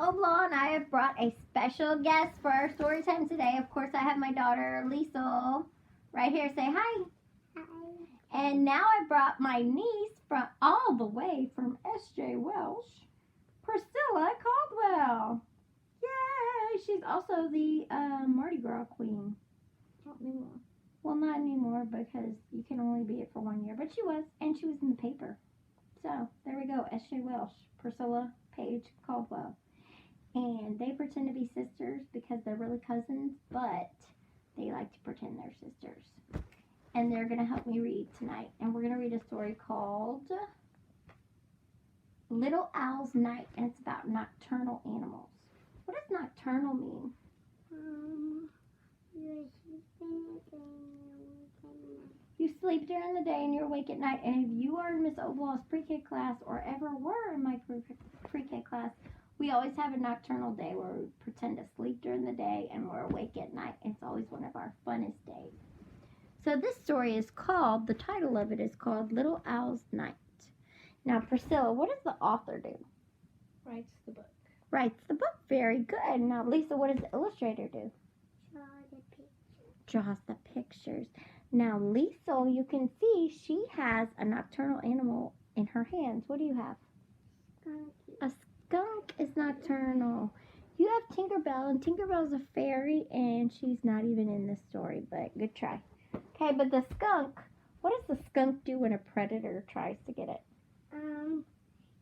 Obla and I have brought a special guest for our story time today. Of course, I have my daughter, Liesel, right here. Say hi. Hi. And now I brought my niece from all the way from S.J. Welsh, Priscilla Caldwell. Yay! She's also the Mardi Gras queen. Not anymore. Well, not anymore because you can only be it for 1 year. But she was, and she was in the paper. So, there we go. S.J. Welsh, Priscilla Paige Caldwell. And they pretend to be sisters because they're really cousins, but they like to pretend they're sisters. And they're going to help me read tonight. And we're going to read a story called Little Owl's Night. And it's about nocturnal animals. What does nocturnal mean? You sleep during the day and you're awake at night. And if you are in Miss Oblaw's pre-K class or ever were in my pre-K class, we always have a nocturnal day where we pretend to sleep during the day and we're awake at night. It's always one of our funnest days. So this story is called, the title of it is called Little Owl's Night. Now, Priscilla, what does the author do? Writes the book. Writes the book. Very good. Now, Lisa, what does the illustrator do? Draw the picture. Draws the pictures. Now, Lisa, you can see she has a nocturnal animal in her hands. What do you have? Skunky. A skunk is nocturnal. You have Tinkerbell, and Tinkerbell's a fairy, and she's not even in this story, but good try. Okay, but the skunk, what does the skunk do when a predator tries to get it?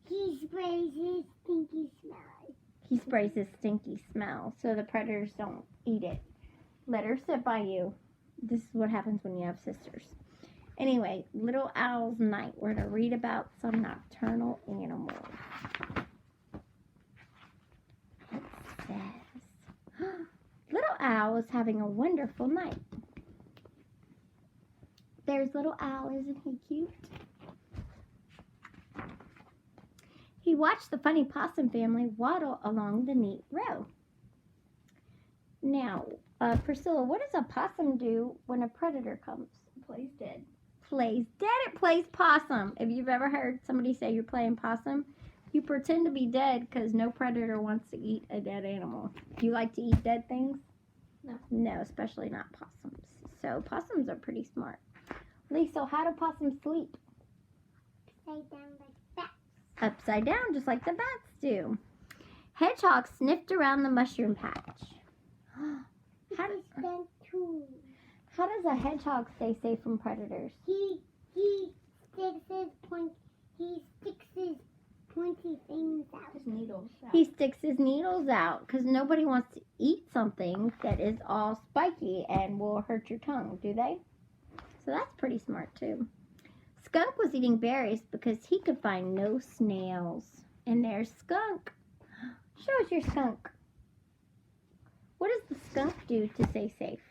He sprays his stinky smell. He sprays his stinky smell, so the predators don't eat it. Let her sit by you. This is what happens when you have sisters. Anyway, Little Owl's Night. We're going to read about some nocturnal animals. It says, Little Owl is having a wonderful night. There's Little Owl, isn't he cute? He watched the funny possum family waddle along the neat row. Now, Priscilla, what does a possum do when a predator comes? Plays dead. Plays dead. It plays possum. If you've ever heard somebody say you're playing possum, you pretend to be dead because no predator wants to eat a dead animal. Do you like to eat dead things? No. No, especially not possums. So possums are pretty smart. Lisa, how do possums sleep? Upside down like that. Upside down, just like the bats do. Hedgehog sniffed around the mushroom patch. How does a hedgehog stay safe from predators? He sticks his pointy things out. His needles out. He sticks his needles out because nobody wants to eat something that is all spiky and will hurt your tongue, do they? So that's pretty smart too. Skunk was eating berries because he could find no snails. And there's Skunk. Show us your skunk. What does the skunk do to stay safe?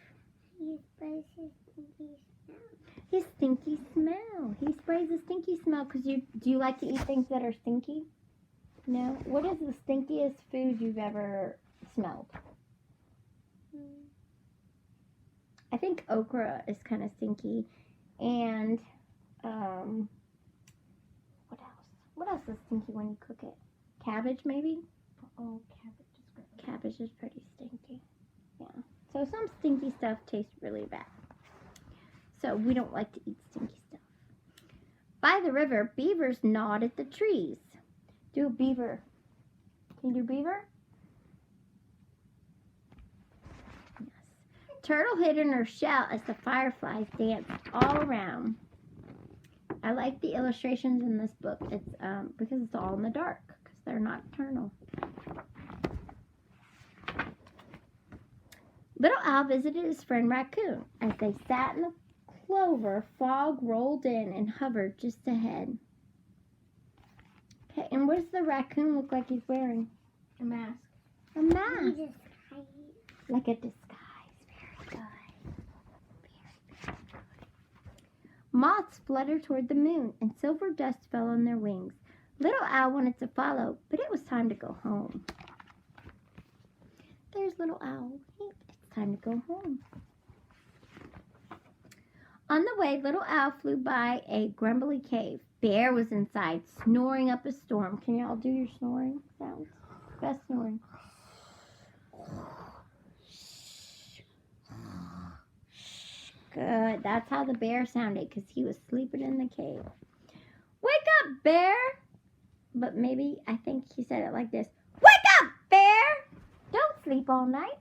He sprays his stinky smell. His stinky smell. He sprays a stinky smell because do you like to eat things that are stinky? No? What is the stinkiest food you've ever smelled? I think okra is kind of stinky. And what else? What else is stinky when you cook it? Cabbage maybe? Oh, cabbage is gross. Cabbage is pretty stinky. Yeah. So some stinky stuff tastes really bad. So we don't like to eat stinky stuff. By the river, beavers gnawed at the trees. Do a beaver. Can you do beaver? Yes. Turtle hid in her shell as the fireflies danced all around. I like the illustrations in this book. It's because it's all in the dark because they're nocturnal. Little Owl visited his friend Raccoon. As they sat in the clover, fog rolled in and hovered just ahead. Okay, and what does the raccoon look like he's wearing? A mask. A mask. He Like a disguise. Very good. Very, very good. Moths fluttered toward the moon, and silver dust fell on their wings. Little Owl wanted to follow, but it was time to go home. There's Little Owl. It's time to go home. On the way, Little Owl flew by a grumbly cave. Bear was inside, snoring up a storm. Can y'all do your snoring sounds? Best snoring. Good. That's how the bear sounded because he was sleeping in the cave. Wake up, bear! But maybe, I think he said it like this. Wake up, bear! Don't sleep all night.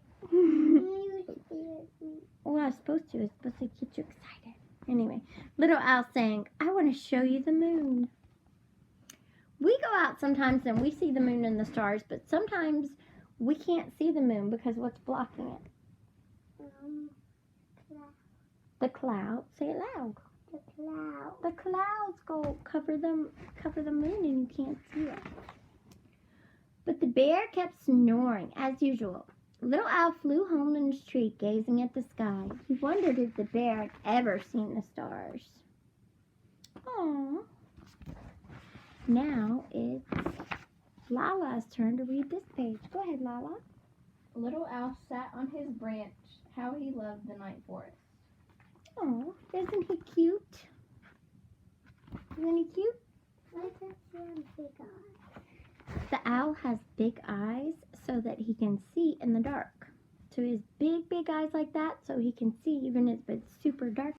Well, I was supposed to. It's supposed to get you excited. Anyway, little owl saying, I want to show you the moon. We go out sometimes and we see the moon and the stars, but sometimes we can't see the moon because what's blocking it? The clouds. Say it loud. The cloud. The clouds go cover the moon and you can't see it. But the bear kept snoring as usual. Little owl flew home in his tree, gazing at the sky. He wondered if the bear had ever seen the stars. Aww. Now it's Lala's turn to read this page. Go ahead, Lala. Little owl sat on his branch. How he loved the night forest. Oh, isn't he cute? Isn't he cute? Why does he have big eyes? The owl has big eyes so that he can see in the dark. So he has big eyes like that so he can see even if it's super dark